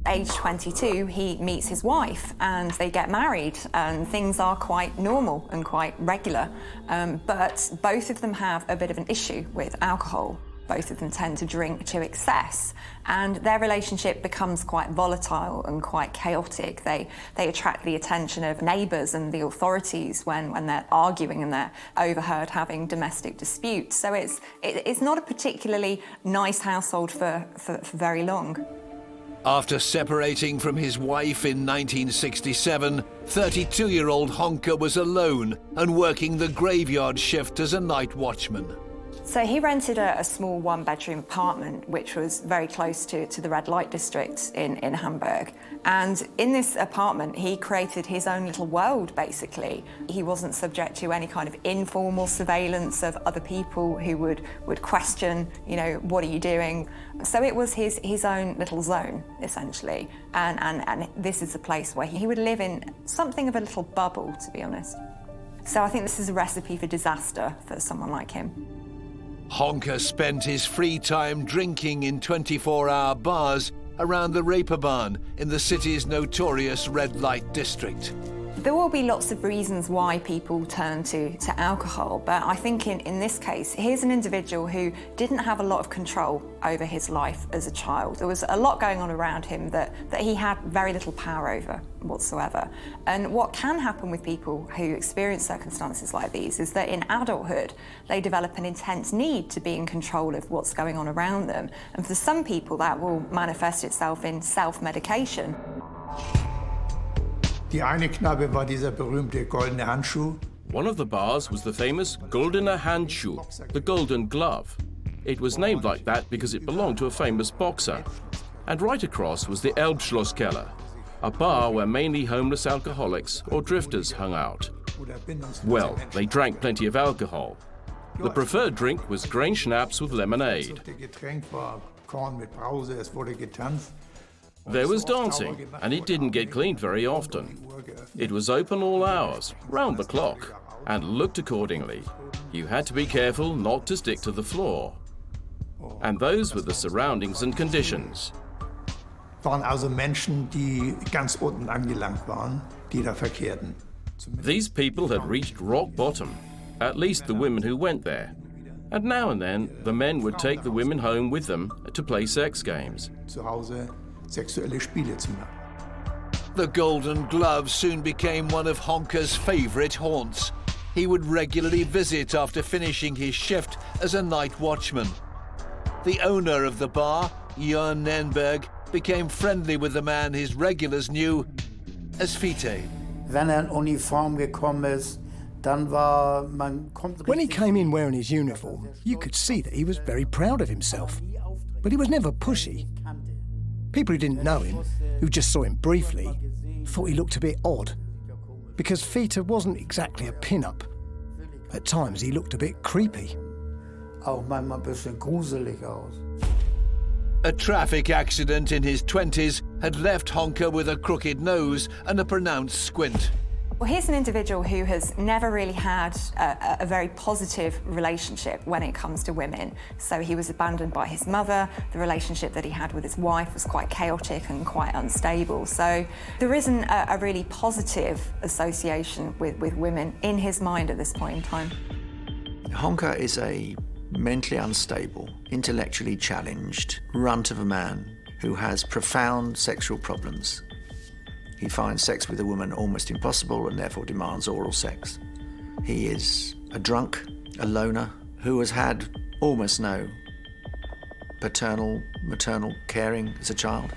Age 22, he meets his wife and they get married, and things are quite normal and quite regular. But both of them have a bit of an issue with alcohol. Both of them tend to drink to excess, and their relationship becomes quite volatile and quite chaotic. They attract the attention of neighbours and the authorities when they're arguing and they're overheard having domestic disputes. So it's not a particularly nice household for very long. After separating from his wife in 1967, 32-year-old Honka was alone and working the graveyard shift as a night watchman. So he rented a small one-bedroom apartment, which was very close to the red light district in Hamburg. And in this apartment, he created his own little world, basically. He wasn't subject to any kind of informal surveillance of other people who would question, you know, what are you doing? So it was his own little zone, essentially. And this is a place where he would live in something of a little bubble, to be honest. So I think this is a recipe for disaster for someone like him. Honka spent his free time drinking in 24-hour bars around the Reeperbahn in the city's notorious red light district. There will be lots of reasons why people turn to alcohol, but I think in this case, here's an individual who didn't have a lot of control over his life as a child. There was a lot going on around him that he had very little power over whatsoever. And what can happen with people who experience circumstances like these is that in adulthood, they develop an intense need to be in control of what's going on around them. And for some people, that will manifest itself in self-medication. Die eine Kneipe war dieser berühmte goldene Handschuh. One of the bars was the famous Goldene Handschuh, the golden glove. It was named like that because it belonged to a famous boxer. And right across was the Elbschlosskeller, a bar where mainly homeless alcoholics or drifters hung out. Well, they drank plenty of alcohol. The preferred drink was grain schnapps with lemonade. Korn mit Brause, es wurde getanzt. There was dancing, and it didn't get cleaned very often. It was open all hours, round the clock, and looked accordingly. You had to be careful not to stick to the floor. And those were the surroundings and conditions. Waren also Menschen, die ganz unten angelangt waren, die da verkehrten. These people had reached rock bottom, at least the women who went there. And then, the men would take the women home with them to play sex games. Zu Hause sexuelle Spiele zu machen. The Golden Glove soon became one of Honka's favourite haunts. He would regularly visit after finishing his shift as a night watchman. The owner of the bar, Jörn Nenberg, became friendly with the man his regulars knew as Fiete. Wenn in Uniform gekommen ist, dann war man kommt. When he came in wearing his uniform, you could see that he was very proud of himself. But he was never pushy. People who didn't know him, who just saw him briefly, thought he looked a bit odd, because Fiete wasn't exactly a pin-up. At times he looked a bit creepy. Auch manchmal ein bisschen gruselig aus. A traffic accident in his 20s had left Honka with a crooked nose and a pronounced squint. Well, here's an individual who has never really had a very positive relationship when it comes to women. So he was abandoned by his mother. The relationship that he had with his wife was quite chaotic and quite unstable. So there isn't a really positive association with women in his mind at this point in time. Honka is a mentally unstable, intellectually challenged runt of a man who has profound sexual problems. He finds sex with a woman almost impossible and therefore demands oral sex. He is a drunk, a loner, who has had almost no paternal, maternal caring as a child.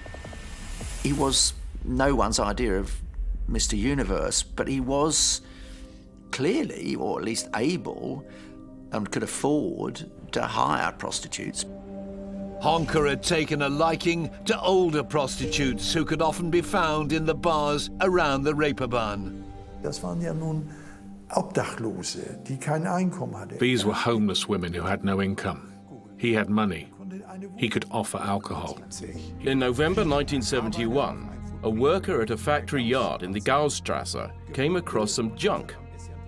He was no one's idea of Mr. Universe, but he was clearly, or at least able, and could afford to hire prostitutes. Honka had taken a liking to older prostitutes who could often be found in the bars around the Reeperbahn. Das waren ja nun Obdachlose, die kein Einkommen hatten. These were homeless women who had no income. He had money. He could offer alcohol. In November 1971, a worker at a factory yard in the Gaustrasse came across some junk,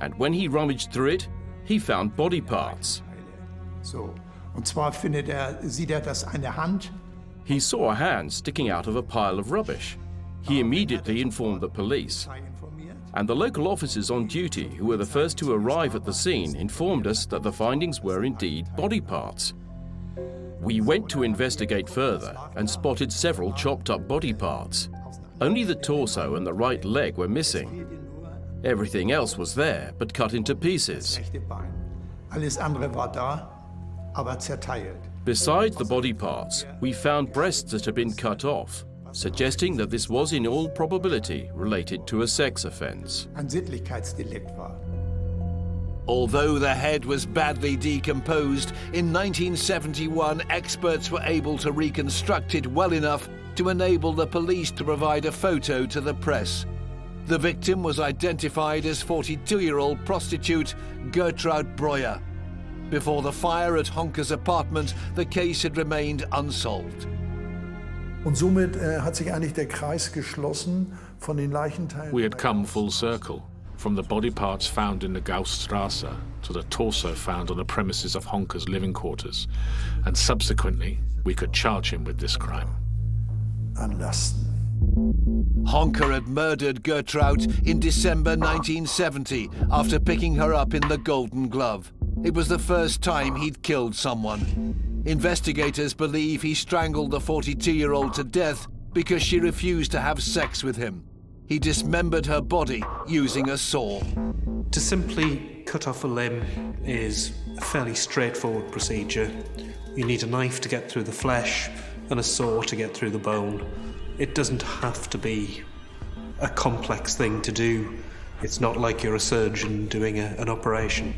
and when he rummaged through it, he found body parts. So. Und zwar sieht er, dass eine Hand He saw a hand sticking out of a pile of rubbish. He immediately informed the police. And the local officers on duty, who were the first to arrive at the scene, informed us that the findings were indeed body parts. We went to investigate further and spotted several chopped up body parts. Only the torso and the right leg were missing. Everything else was there, but cut into pieces. Alles andere war da, aber zerteilt. Besides the body parts, we found breasts that had been cut off, suggesting that this was in all probability related to a sex offence. Ein Sittlichkeitsdelikt war. Although the head was badly decomposed, in 1971 experts were able to reconstruct it well enough to enable the police to provide a photo to the press. The victim was identified as 42-year-old prostitute Gertrude Breuer. Before the fire at Honka's apartment, the case had remained unsolved. Und somit hat sich eigentlich der Kreis geschlossen von den Leichenteilen. We had come full circle, from the body parts found in the Gaussstrasse to the torso found on the premises of Honka's living quarters, and subsequently we could charge him with this crime. Anlasten. Honka had murdered Gertrude in December 1970 after picking her up in the Golden Glove. It was the first time he'd killed someone. Investigators believe he strangled the 42-year-old to death because she refused to have sex with him. He dismembered her body using a saw. To simply cut off a limb is a fairly straightforward procedure. You need a knife to get through the flesh and a saw to get through the bone. It doesn't have to be a complex thing to do. It's not like you're a surgeon doing an operation.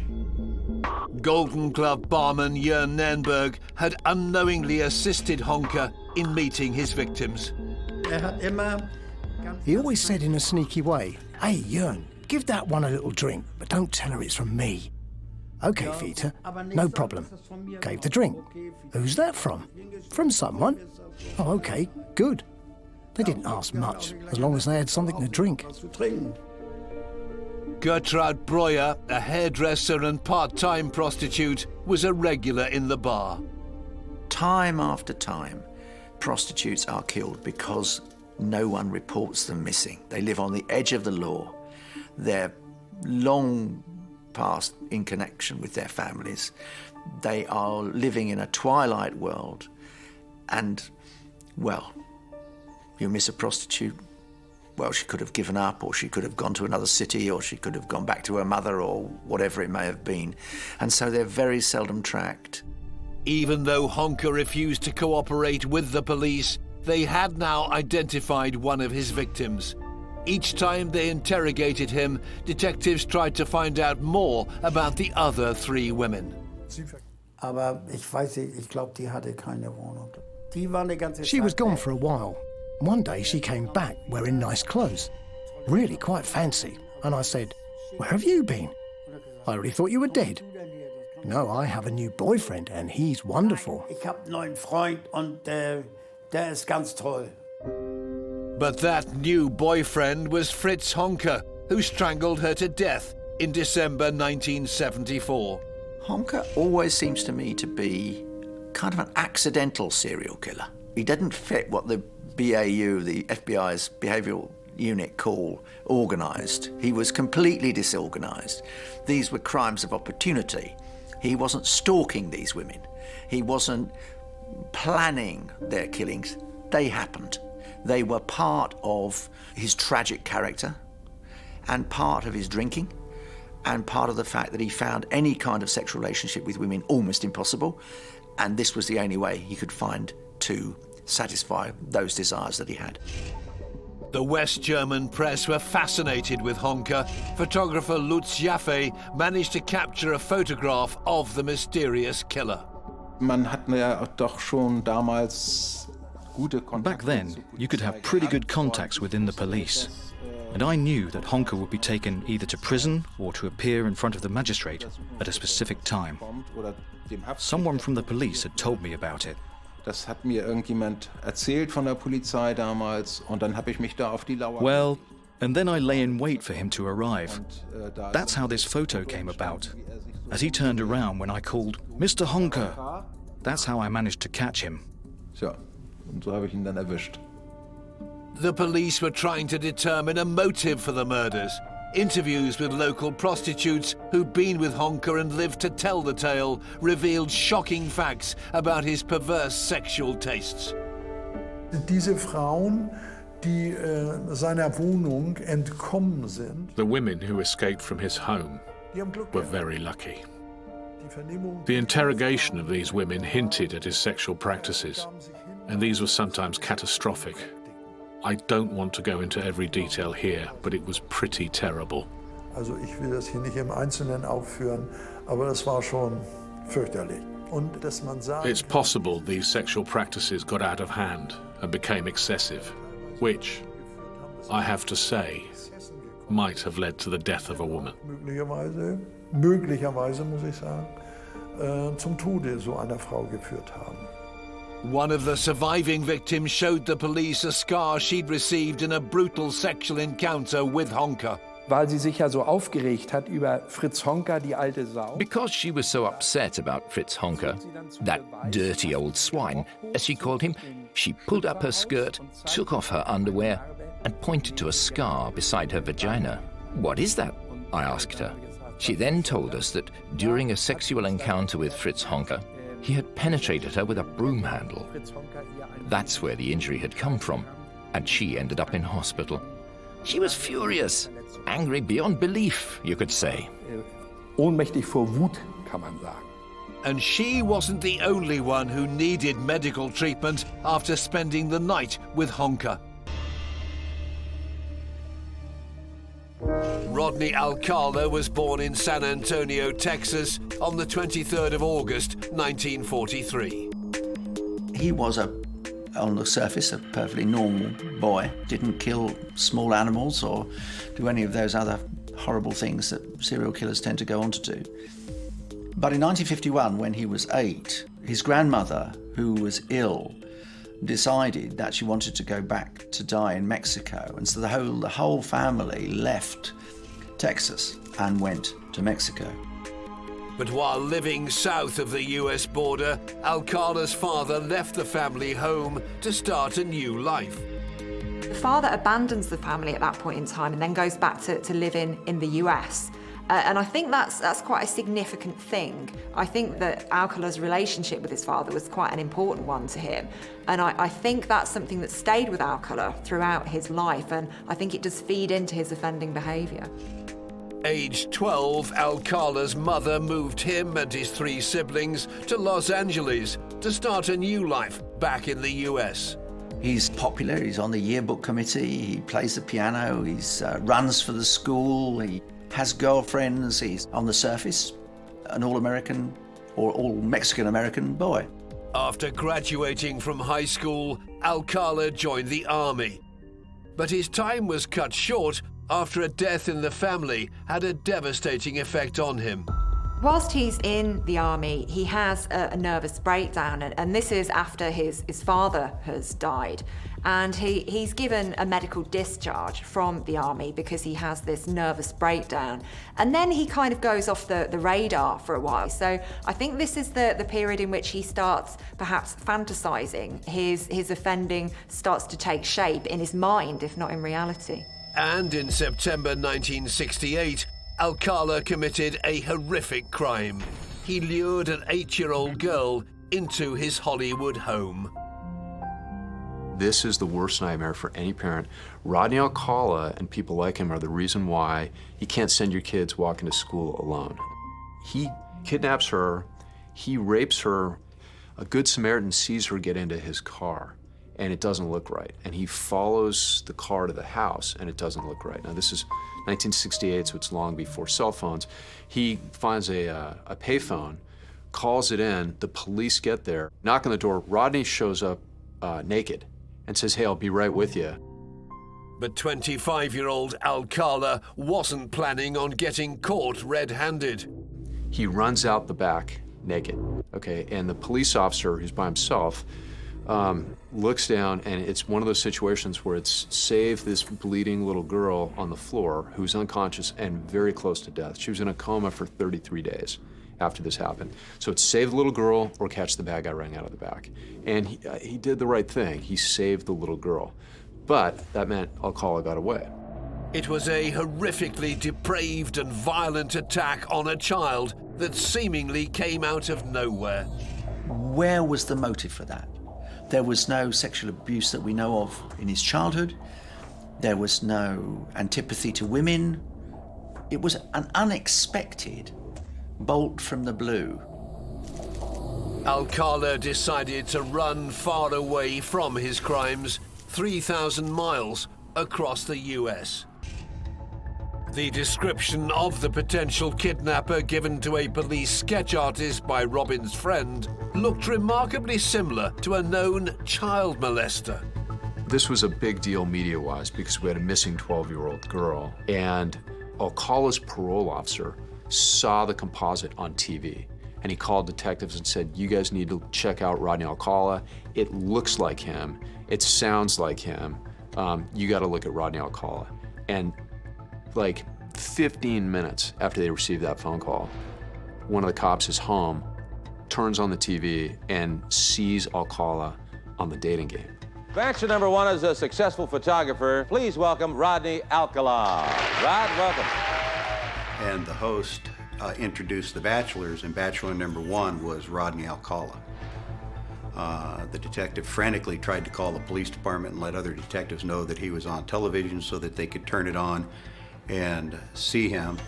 Golden Glove barman Jörn Nernberg had unknowingly assisted Honka in meeting his victims. He always said in a sneaky way, "Hey, Jörn, give that one a little drink, but don't tell her it's from me." "Okay, Vita, no problem." Gave the drink. "Who's that from?" "From someone." "Oh, okay, good." They didn't ask much, as long as they had something to drink. Gertrude Breuer, a hairdresser and part-time prostitute, was a regular in the bar. Time after time, prostitutes are killed because no one reports them missing. They live on the edge of the law. They're long past in connection with their families. They are living in a twilight world. And, well, you miss a prostitute, well, she could have given up, or she could have gone to another city, or she could have gone back to her mother, or whatever it may have been. And so they're very seldom tracked. Even though Honka refused to cooperate with the police, they had now identified one of his victims. Each time they interrogated him, detectives tried to find out more about the other three women. Aber ich weiß nicht, ich glaube, die hatte keine Wohnung. Die war eine ganze She was Zeit gone weg. for a while. One day she came back wearing nice clothes, really quite fancy, and I said, "Where have you been? I really thought you were dead." "No, I have a new boyfriend and he's wonderful." Ich habe einen neuen Freund und der ist ganz toll. But that new boyfriend was Fritz Honka, who strangled her to death in December 1974. Honka always seems to me to be kind of an accidental serial killer. He didn't fit what the BAU, the FBI's behavioural unit, call organised. He was completely disorganised. These were crimes of opportunity. He wasn't stalking these women. He wasn't planning their killings. They happened. They were part of his tragic character and part of his drinking and part of the fact that he found any kind of sexual relationship with women almost impossible, and this was the only way he could find to satisfy those desires that he had. The West German press were fascinated with Honka. Photographer Lutz Jaffe managed to capture a photograph of the mysterious killer. Back then, you could have pretty good contacts within the police. And I knew that Honka would be taken either to prison or to appear in front of the magistrate at a specific time. Someone from the police had told me about it. Das hat mir irgendjemand erzählt von der Polizei damals und dann habe ich mich da auf die Lauer. Well, and then I lay in wait for him to arrive. That's how this photo came about. As he turned around when I called, "Mr. Honka," that's how I managed to catch him. So, Und so habe ich ihn dann erwischt. The police were trying to determine a motive for the murders. Interviews with local prostitutes who'd been with Honka and lived to tell the tale revealed shocking facts about his perverse sexual tastes. Diese Frauen, die seiner Wohnung entkommen sind, The women who escaped from his home die haben Glück were gehabt. very lucky. Die Vernehmung The interrogation of these women hinted at his sexual practices, and these were sometimes catastrophic. I don't want to go into every detail here, but it was pretty terrible. Also ich will das hier nicht im Einzelnen aufführen, aber das war schon fürchterlich. Und dass man sagt, It's possible these sexual practices got out of hand and became excessive, which, I have to say, might have led to the death of a woman. möglicherweise muss ich sagen, zum Tode so einer Frau geführt haben. One of the surviving victims showed the police a scar she'd received in a brutal sexual encounter with Honka. Weil sie sich ja so aufgeregt hat über Fritz Honka, die alte Sau. Because she was so upset about Fritz Honka, that dirty old swine, as she called him, she pulled up her skirt, took off her underwear, and pointed to a scar beside her vagina. "What is that?" I asked her. She then told us that during a sexual encounter with Fritz Honka, he had penetrated her with a broom handle. That's where the injury had come from, and she ended up in hospital. She was furious, angry beyond belief, you could say. Ohnmächtig vor Wut, kann man sagen. And she wasn't the only one who needed medical treatment after spending the night with Honka. Rodney Acala was born in San Antonio, Texas, on the 23rd of August, 1943. He was on the surface, a perfectly normal boy. Didn't kill small animals or do any of those other horrible things that serial killers tend to go on to do. But in 1951, when he was 8, his grandmother, who was ill, decided that she wanted to go back to die in Mexico. And so the whole family left Texas and went to Mexico. But while living south of the US border, Acala's father left the family home to start a new life. The father abandons the family at that point in time and then goes back to live in the US. And I think that's quite a significant thing. I think that Acala's relationship with his father was quite an important one to him. And I think that's something that stayed with Acala throughout his life, and I think it does feed into his offending behaviour. Aged 12, Acala's mother moved him and his 3 siblings to Los Angeles to start a new life back in the US. He's popular, he's on the yearbook committee, he plays the piano, he runs for the school, he has girlfriends, he's on the surface an all-American or all-Mexican-American boy. After graduating from high school, Acala joined the army. But his time was cut short after a death in the family had a devastating effect on him. Whilst he's in the army, he has a nervous breakdown, and this is after his father has died. And he's given a medical discharge from the army because he has this nervous breakdown. And then he kind of goes off the radar for a while. So I think this is the period in which he starts perhaps fantasizing. His offending starts to take shape in his mind, if not in reality. And in September 1968, Acala committed a horrific crime. He lured an 8-year-old girl into his Hollywood home. This is the worst nightmare for any parent. Rodney Acala and people like him are the reason why you can't send your kids walking to school alone. He kidnaps her, he rapes her. A good Samaritan sees her get into his car, and it doesn't look right. And he follows the car to the house, and it doesn't look right. Now, this is 1968, so it's long before cell phones. He finds a payphone, calls it in, the police get there, knock on the door. Rodney shows up naked and says, "Hey, I'll be right with you." But 25-year-old Acala wasn't planning on getting caught red-handed. He runs out the back naked, okay? And the police officer, who's by himself, looks down, and it's one of those situations where it's save this bleeding little girl on the floor who's unconscious and very close to death. She was in a coma for 33 days after this happened. So it's save the little girl or catch the bad guy running out of the back. And he did the right thing. He saved the little girl. But that meant Acala got away. It was a horrifically depraved and violent attack on a child that seemingly came out of nowhere. Where was the motive for that? There was no sexual abuse that we know of in his childhood. There was no antipathy to women. It was an unexpected bolt from the blue. Acala decided to run far away from his crimes, 3,000 miles across the US. The description of the potential kidnapper given to a police sketch artist by Robin's friend looked remarkably similar to a known child molester. This was a big deal media-wise because we had a missing 12-year-old girl, and Acala's parole officer saw the composite on TV, and he called detectives and said, you guys need to check out Rodney Acala. It looks like him. It sounds like him. You got to look at Rodney Acala. And like 15 minutes after they received that phone call, one of the cops is home, turns on the TV, and sees Acala on the dating game. Bachelor number one is a successful photographer. Please welcome Rodney Acala. Rod, welcome. And the host introduced the bachelors, and bachelor number one was Rodney Acala. The detective frantically tried to call the police department and let other detectives know that he was on television so that they could turn it on and see him.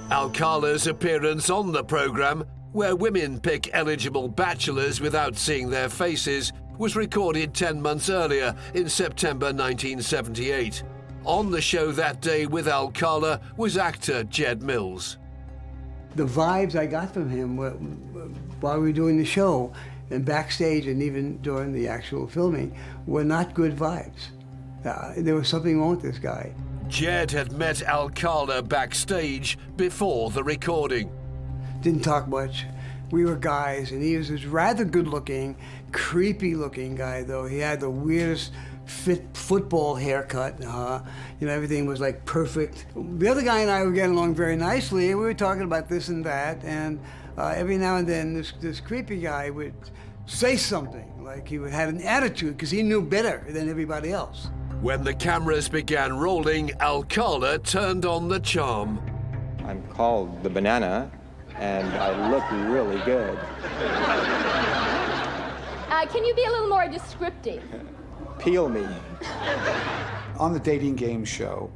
Acala's appearance on the program, where women pick eligible bachelors without seeing their faces, was recorded 10 months earlier in September 1978. On the show that day with Acala was actor Jed Mills. The vibes I got from him while we were doing the show and backstage and even during the actual filming were not good vibes. There was something wrong with this guy. Jed had met Acala backstage before the recording. Didn't talk much. We were guys, and he was this rather good-looking, creepy-looking guy, though. He had the weirdest fit football haircut. Everything was like perfect. The other guy and I were getting along very nicely, and we were talking about this and that, and every now and then this creepy guy would say something, like he had an attitude, because he knew better than everybody else. When the cameras began rolling, Acala turned on the charm. I'm called the Banana, and I look really good. Can you be a little more descriptive? Peel me. On the dating game show,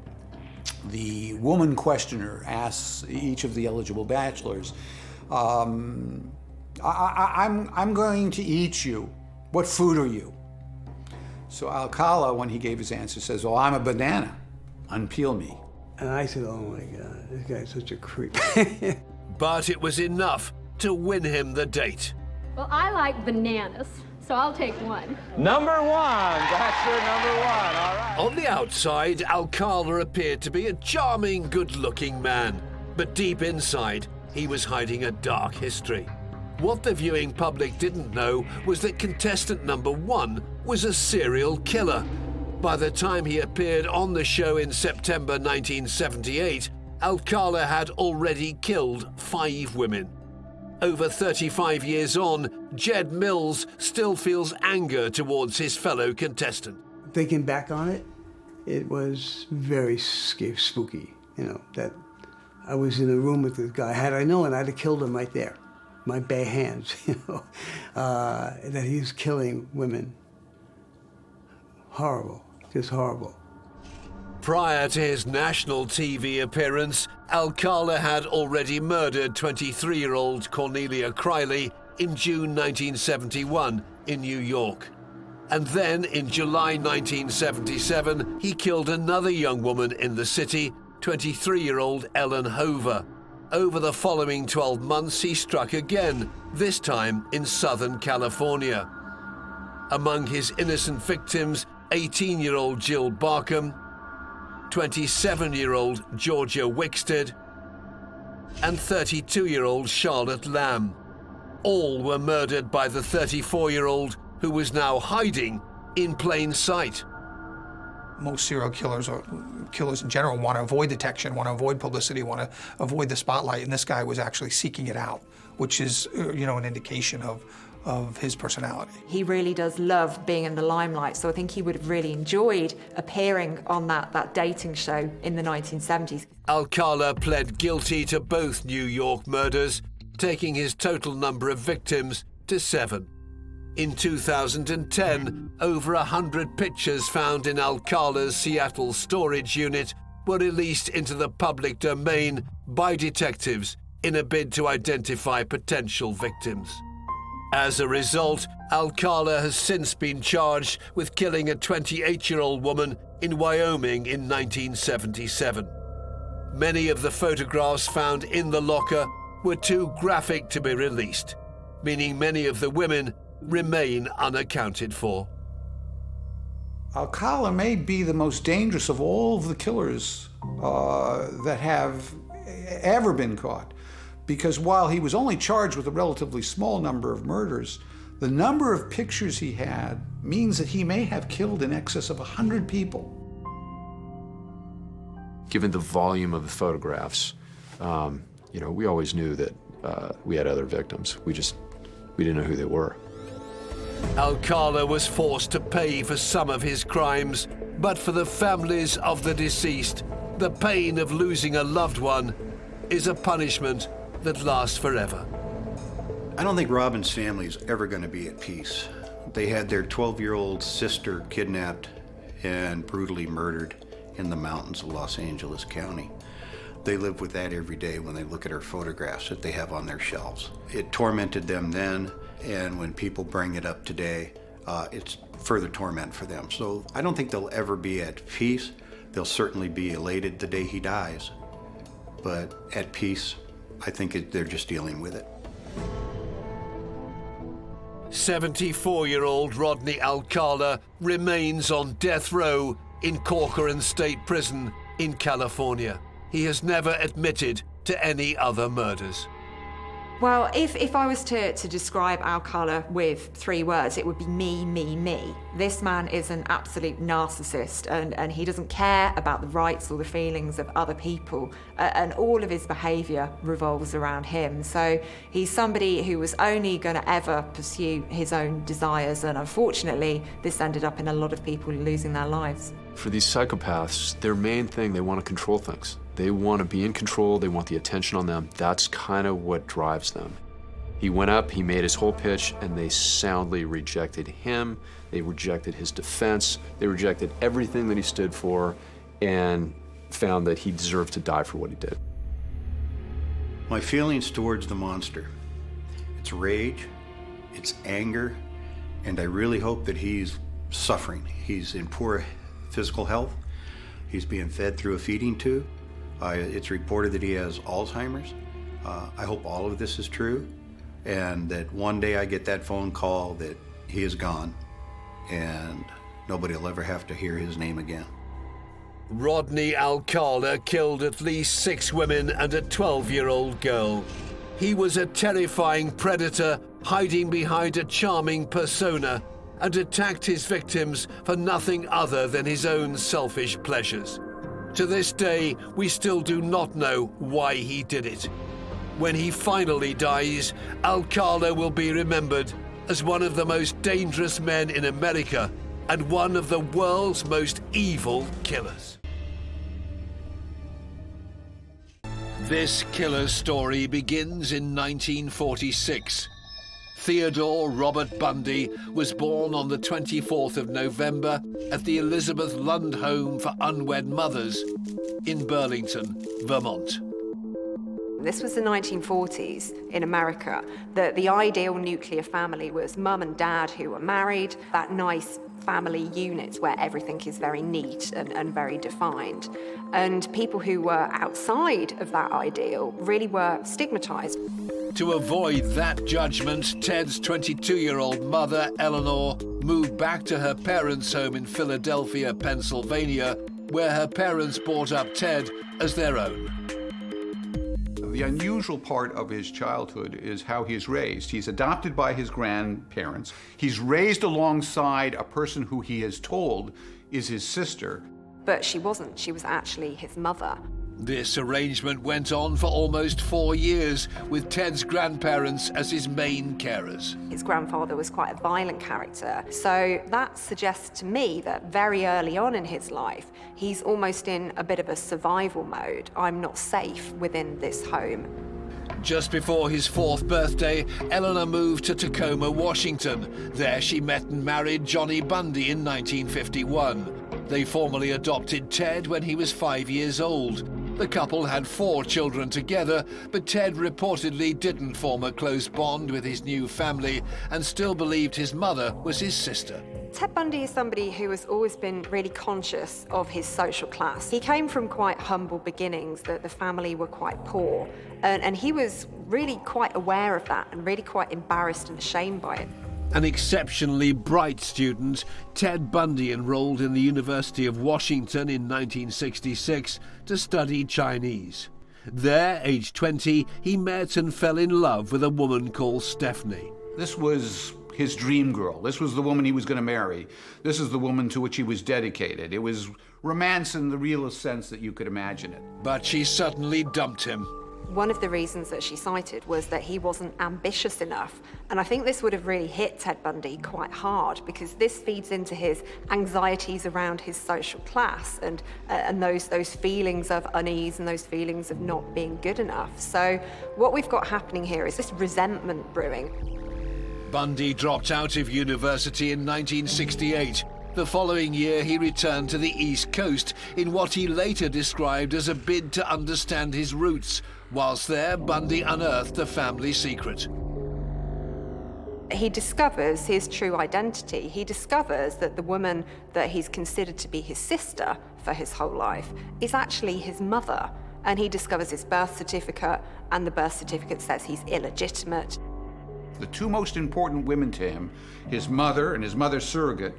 the woman questioner asks each of the eligible bachelors, I'm going to eat you. What food are you? So Acala, when he gave his answer, says, well, I'm a banana. Unpeel me. And I said, oh my God, this guy's such a creep. But it was enough to win him the date. Well, I like bananas, so I'll take one. Number one, bachelor number one, all right. On the outside, Acala appeared to be a charming, good-looking man. But deep inside, he was hiding a dark history. What the viewing public didn't know was that contestant number one was a serial killer. By the time he appeared on the show in September 1978, Acala had already killed 5 women. Over 35 years on, Jed Mills still feels anger towards his fellow contestant. Thinking back on it, it was very spooky, that I was in a room with this guy. Had I known, I'd have killed him right there. My bare hands, that he's killing women. Horrible, just horrible. Prior to his national TV appearance, Acala had already murdered 23-year-old Cornelia Criley in June 1971 in New York. And then in July 1977, he killed another young woman in the city, 23-year-old Ellen Hover. Over the following 12 months, he struck again, this time in Southern California. Among his innocent victims, 18-year-old Jill Barkham, 27-year-old Georgia Wickstead, and 32-year-old Charlotte Lamb. All were murdered by the 34-year-old who was now hiding in plain sight. Most serial killers, or killers in general, want to avoid detection, want to avoid publicity, want to avoid the spotlight, and this guy was actually seeking it out, which is, an indication of his personality. He really does love being in the limelight, so I think he would have really enjoyed appearing on that dating show in the 1970s. Alcala pled guilty to both New York murders, taking his total number of victims to 7. In 2010, over 100 pictures found in Alcala's Seattle storage unit were released into the public domain by detectives in a bid to identify potential victims. As a result, Alcala has since been charged with killing a 28-year-old woman in Wyoming in 1977. Many of the photographs found in the locker were too graphic to be released, meaning many of the women remain unaccounted for. Acala may be the most dangerous of all of the killers that have ever been caught, because while he was only charged with a relatively small number of murders, the number of pictures he had means that he may have killed in excess of 100 people. Given the volume of the photographs, we always knew that we had other victims. We didn't know who they were. Alcala was forced to pay for some of his crimes, but for the families of the deceased, the pain of losing a loved one is a punishment that lasts forever. I don't think Robin's family is ever going to be at peace. They had their 12-year-old sister kidnapped and brutally murdered in the mountains of Los Angeles County. They live with that every day when they look at her photographs that they have on their shelves. It tormented them then, and when people bring it up today, it's further torment for them. So I don't think they'll ever be at peace. They'll certainly be elated the day he dies, but at peace, I think they're just dealing with it. 74-year-old Rodney Alcala remains on death row in Corcoran State Prison in California. He has never admitted to any other murders. Well, if I was to describe Alcala with 3 words, it would be me, me, me. This man is an absolute narcissist, and he doesn't care about the rights or the feelings of other people, and all of his behaviour revolves around him. So he's somebody who was only going to ever pursue his own desires, and unfortunately, this ended up in a lot of people losing their lives. For these psychopaths, their main thing, they want to control things. They want to be in control, they want the attention on them. That's kind of what drives them. He went up, he made his whole pitch, and they soundly rejected him. They rejected his defense. They rejected everything that he stood for and found that he deserved to die for what he did. My feelings towards the monster, it's rage, it's anger, and I really hope that he's suffering. He's in poor physical health. He's being fed through a feeding tube. It's reported that he has Alzheimer's. I hope all of this is true, and that one day I get that phone call that he is gone and nobody will ever have to hear his name again. Rodney Alcala killed at least 6 women and a 12-year-old girl. He was a terrifying predator hiding behind a charming persona and attacked his victims for nothing other than his own selfish pleasures. To this day, we still do not know why he did it. When he finally dies, Alcala will be remembered as one of the most dangerous men in America and one of the world's most evil killers. This killer's story begins in 1946. Theodore Robert Bundy was born on the 24th of November at the Elizabeth Lund Home for Unwed Mothers in Burlington, Vermont. This was the 1940s in America. The ideal nuclear family was mum and dad who were married, that nice family unit where everything is very neat and very defined. And people who were outside of that ideal really were stigmatized. To avoid that judgment, Ted's 22-year-old mother, Eleanor, moved back to her parents' home in Philadelphia, Pennsylvania, where her parents brought up Ted as their own. The unusual part of his childhood is how he's raised. He's adopted by his grandparents. He's raised alongside a person who he is told is his sister. But she wasn't. She was actually his mother. This arrangement went on for almost 4 years, with Ted's grandparents as his main carers. His grandfather was quite a violent character, so that suggests to me that very early on in his life, he's almost in a bit of a survival mode. I'm not safe within this home. Just before his 4th birthday, Eleanor moved to Tacoma, Washington. There she met and married Johnny Bundy in 1951. They formally adopted Ted when he was 5 years old. The couple had 4 children together, but Ted reportedly didn't form a close bond with his new family and still believed his mother was his sister. Ted Bundy is somebody who has always been really conscious of his social class. He came from quite humble beginnings, that the family were quite poor, and he was really quite aware of that and really quite embarrassed and ashamed by it. An exceptionally bright student, Ted Bundy enrolled in the University of Washington in 1966 to study Chinese. There, aged 20, he met and fell in love with a woman called Stephanie. This was his dream girl. This was the woman he was going to marry. This is the woman to which he was dedicated. It was romance in the realest sense that you could imagine it. But she suddenly dumped him. One of the reasons that she cited was that he wasn't ambitious enough. And I think this would have really hit Ted Bundy quite hard, because this feeds into his anxieties around his social class and those feelings of unease and those feelings of not being good enough. So what we've got happening here is this resentment brewing. Bundy dropped out of university in 1968. The following year, he returned to the East Coast in what he later described as a bid to understand his roots. Whilst there, Bundy unearthed a family secret. He discovers his true identity. He discovers that the woman that he's considered to be his sister for his whole life is actually his mother. And he discovers his birth certificate, and the birth certificate says he's illegitimate. The 2 most important women to him, his mother and his mother's surrogate,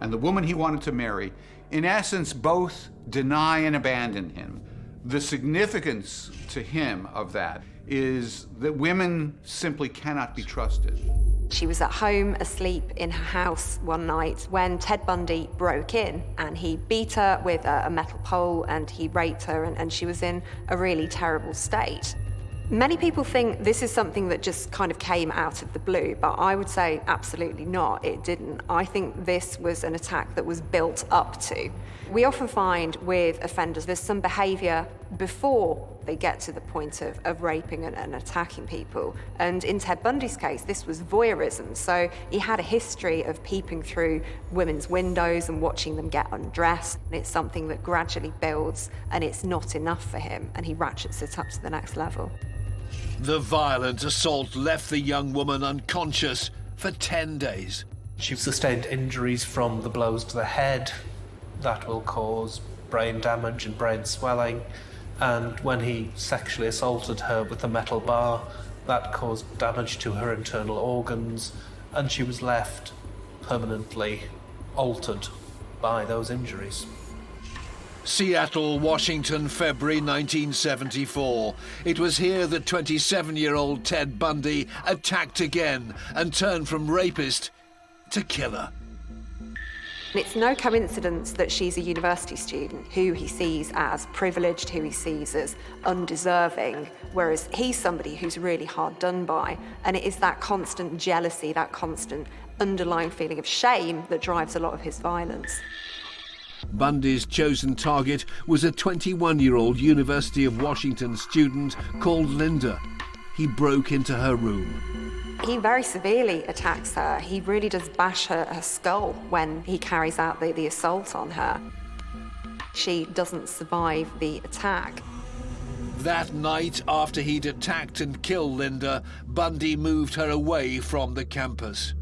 and the woman he wanted to marry, in essence, both deny and abandon him. The significance to him of that is that women simply cannot be trusted. She was at home asleep in her house one night when Ted Bundy broke in, and he beat her with a metal pole and he raped her, and she was in a really terrible state. Many people think this is something that just kind of came out of the blue, but I would say absolutely not, it didn't. I think this was an attack that was built up to. We often find with offenders there's some behaviour before they get to the point of raping and attacking people. And in Ted Bundy's case, this was voyeurism. So he had a history of peeping through women's windows and watching them get undressed. And it's something that gradually builds, and it's not enough for him, and he ratchets it up to the next level. The violent assault left the young woman unconscious for 10 days. She sustained injuries from the blows to the head. That will cause brain damage and brain swelling. And when he sexually assaulted her with a metal bar, that caused damage to her internal organs, and she was left permanently altered by those injuries. Seattle, Washington, February 1974. It was here that 27-year-old Ted Bundy attacked again and turned from rapist to killer. It's no coincidence that she's a university student who he sees as privileged, who he sees as undeserving, whereas he's somebody who's really hard done by. And it is that constant jealousy, that constant underlying feeling of shame that drives a lot of his violence. Bundy's chosen target was a 21-year-old University of Washington student called Linda. He broke into her room. He very severely attacks her. He really does bash her skull when he carries out the assault on her. She doesn't survive the attack. That night, after he'd attacked and killed Linda, Bundy moved her away from the campus.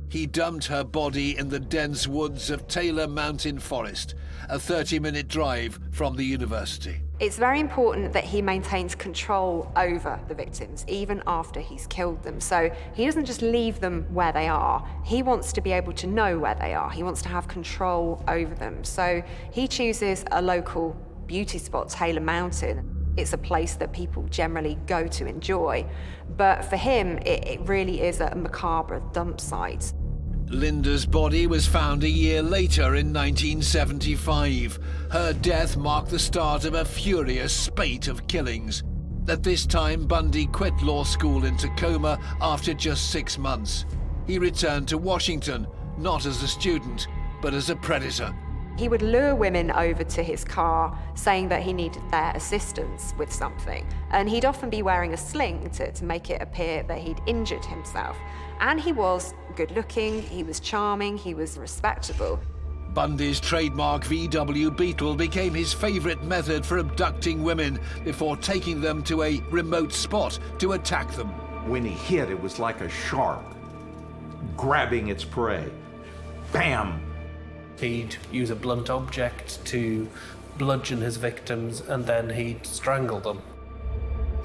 He dumped her body in the dense woods of Taylor Mountain Forest, a 30-minute drive from the university. It's very important that he maintains control over the victims, even after he's killed them. So he doesn't just leave them where they are. He wants to be able to know where they are. He wants to have control over them. So he chooses a local beauty spot, Taylor Mountain. It's a place that people generally go to enjoy. But for him, it really is a macabre dump site. Linda's body was found a year later in 1975. Her death marked the start of a furious spate of killings. At this time, Bundy quit law school in Tacoma after just 6 months. He returned to Washington, not as a student, but as a predator. He would lure women over to his car, saying that he needed their assistance with something. And he'd often be wearing a sling to make it appear that he'd injured himself. And he was good-looking, he was charming, he was respectable. Bundy's trademark VW Beetle became his favorite method for abducting women before taking them to a remote spot to attack them. When he hit, it was like a shark grabbing its prey. Bam! He'd use a blunt object to bludgeon his victims, and then he'd strangle them.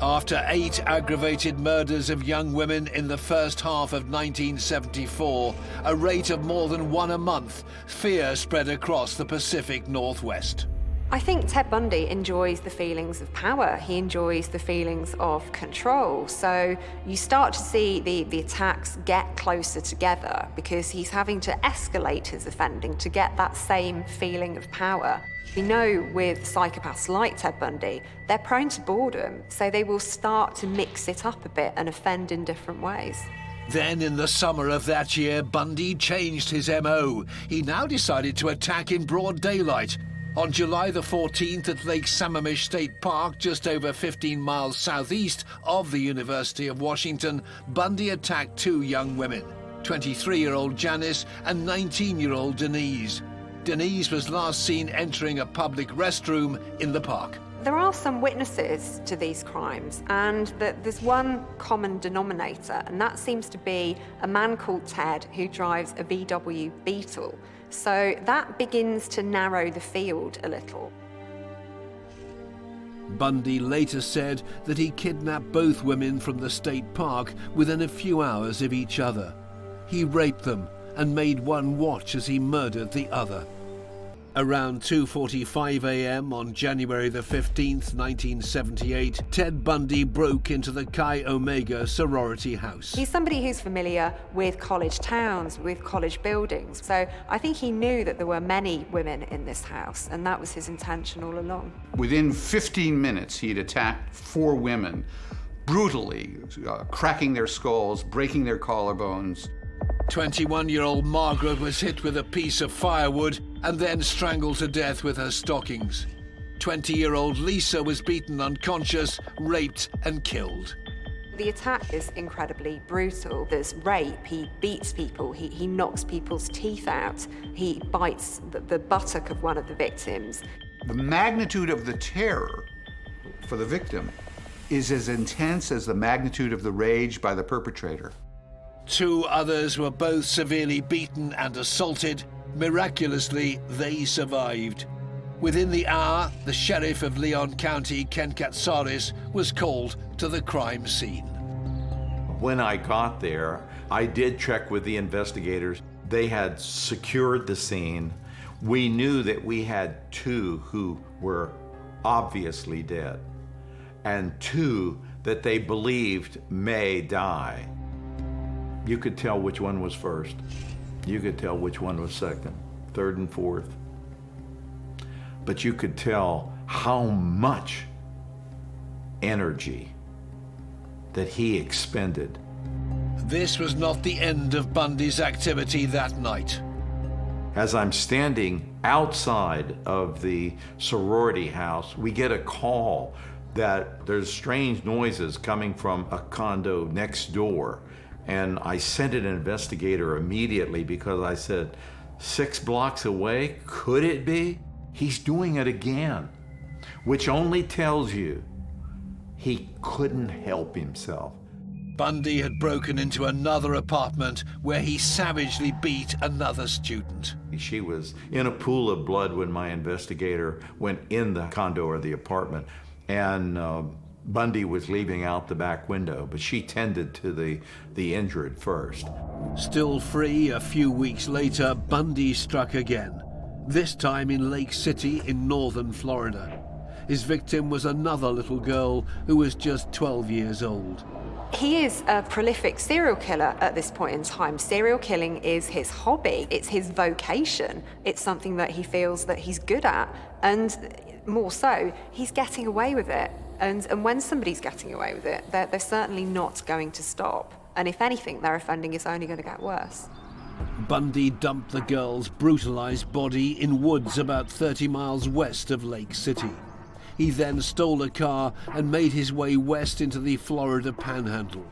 After 8 aggravated murders of young women in the first half of 1974, a rate of more than 1 a month, fear spread across the Pacific Northwest. I think Ted Bundy enjoys the feelings of power. He enjoys the feelings of control. So you start to see the attacks get closer together because he's having to escalate his offending to get that same feeling of power. We know with psychopaths like Ted Bundy, they're prone to boredom, so they will start to mix it up a bit and offend in different ways. Then, in the summer of that year, Bundy changed his MO. He now decided to attack in broad daylight. On July the 14th at Lake Sammamish State Park, just over 15 miles southeast of the University of Washington, Bundy attacked 2 young women, 23-year-old Janice and 19-year-old Denise. Denise was last seen entering a public restroom in the park. There are some witnesses to these crimes, and there's one common denominator, and that seems to be a man called Ted who drives a VW Beetle. So that begins to narrow the field a little. Bundy later said that he kidnapped both women from the state park within a few hours of each other. He raped them and made one watch as he murdered the other. Around 2:45 a.m. on January the 15th, 1978, Ted Bundy broke into the Chi Omega sorority house. He's somebody who's familiar with college towns, with college buildings. So I think he knew that there were many women in this house, and that was his intention all along. Within 15 minutes, he'd attacked 4 women, brutally, cracking their skulls, breaking their collarbones. 21-year-old Margaret was hit with a piece of firewood and then strangled to death with her stockings. 20-year-old Lisa was beaten unconscious, raped and killed. The attack is incredibly brutal. There's rape, he beats people, he knocks people's teeth out, he bites the buttock of one of the victims. The magnitude of the terror for the victim is as intense as the magnitude of the rage by the perpetrator. 2 others were both severely beaten and assaulted. Miraculously, they survived. Within the hour, the sheriff of Leon County, Ken Katsaris, was called to the crime scene. When I got there, I did check with the investigators. They had secured the scene. We knew that we had 2 who were obviously dead, and 2 that they believed may die. You could tell which one was first. You could tell which one was second, third, and fourth. But you could tell how much energy that he expended. This was not the end of Bundy's activity that night. As I'm standing outside of the sorority house, we get a call that there's strange noises coming from a condo next door. And I sent an investigator immediately because I said, 6 blocks away, could it be? He's doing it again, which only tells you he couldn't help himself. Bundy had broken into another apartment where he savagely beat another student. She was in a pool of blood when my investigator went in the condo or the apartment, and Bundy was leaving out the back window, but she tended to the injured first. Still free a few weeks later, Bundy struck again, this time in Lake City in northern Florida. His victim was another little girl who was just 12 years old. He is a prolific serial killer at this point in time. Serial killing is his hobby. It's his vocation. It's something that he feels that he's good at. And more so, he's getting away with it. And when somebody's getting away with it, they're certainly not going to stop. And if anything, their offending is only going to get worse. Bundy dumped the girl's brutalized body in woods about 30 miles west of Lake City. He then stole a car and made his way west into the Florida Panhandle.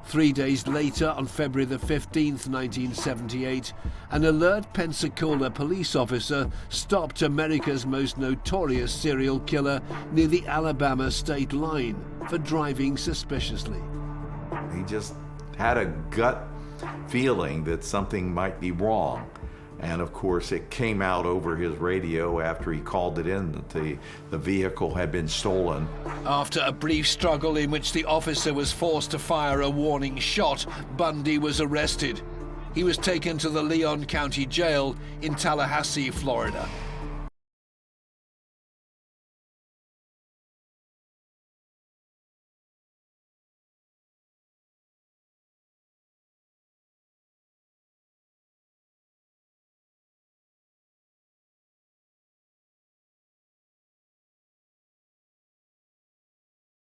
3 days later, on February the 15th, 1978, an alert Pensacola police officer stopped America's most notorious serial killer near the Alabama state line for driving suspiciously. He just had a gut feeling that something might be wrong. And of course, it came out over his radio after he called it in that the vehicle had been stolen. After a brief struggle in which the officer was forced to fire a warning shot, Bundy was arrested. He was taken to the Leon County Jail in Tallahassee, Florida.